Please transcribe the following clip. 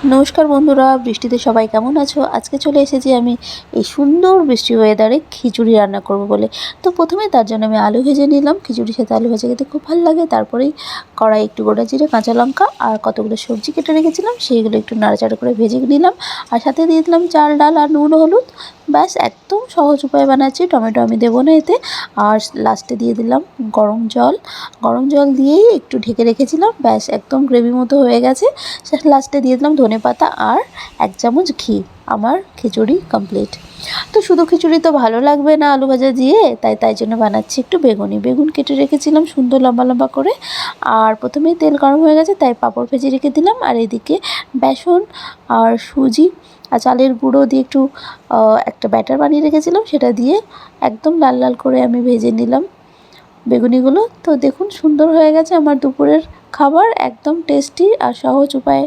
নমস্কার বন্ধুরা, বৃষ্টিতে সবাই কেমন আছো? আজকে চলে এসেছি আমি এই সুন্দর বৃষ্টি ওয়েদারে খিচুড়ি রান্না করব বলে। তো প্রথমে তার জন্য আমি আলু ভেজে নিলাম। খিচুড়ির সাথে আলু ভাজা খেতে খুব ভালো লাগে। তারপরেই কড়াই একটু গোটা জিরে, কাঁচা লঙ্কা আর কতগুলো সবজি কেটে রেখেছিলাম, সেইগুলো একটু নাড়াচাড়া করে ভেজে নিলাম। আর সাথে দিয়ে দিলাম চাল, ডাল আর নুন, হলুদ। ব্যাস একদম সহজ উপায়ে বানাচ্ছি। টমেটো আমি দেবো না এতে। আর লাস্টে দিয়ে দিলাম গরম জল। গরম জল দিয়েই একটু ঢেকে রেখেছিলাম। ব্যাস একদম গ্রেভি মতো হয়ে গেছে। লাস্টে দিয়ে দিলাম ধনেপাতা আর 1 চামচ ঘি। আমার খিচুড়ি কমপ্লিট। তো শুধু খিচুড়ি তো ভালো লাগবে না আলু ভাজা দিয়ে, তাই জন্য বানাচ্ছি একটু বেগুন কেটে রেখেছিলাম সুন্দর লম্বা লম্বা করে। আর প্রথমেই তেল গরম হয়ে গেছে, তাই পাঁপড় ভেজে রেখে দিলাম। আর এদিকে বেসন আর সুজি আর চালের গুঁড়ো দিয়ে একটু একটা ব্যাটার বানিয়ে রেখেছিলাম, সেটা দিয়ে একদম লাল লাল করে আমি ভেজে নিলাম বেগুনিগুলো। তো দেখুন সুন্দর হয়ে গেছে আমার দুপুরের খাবার, একদম টেস্টি আর সহজ উপায়ে।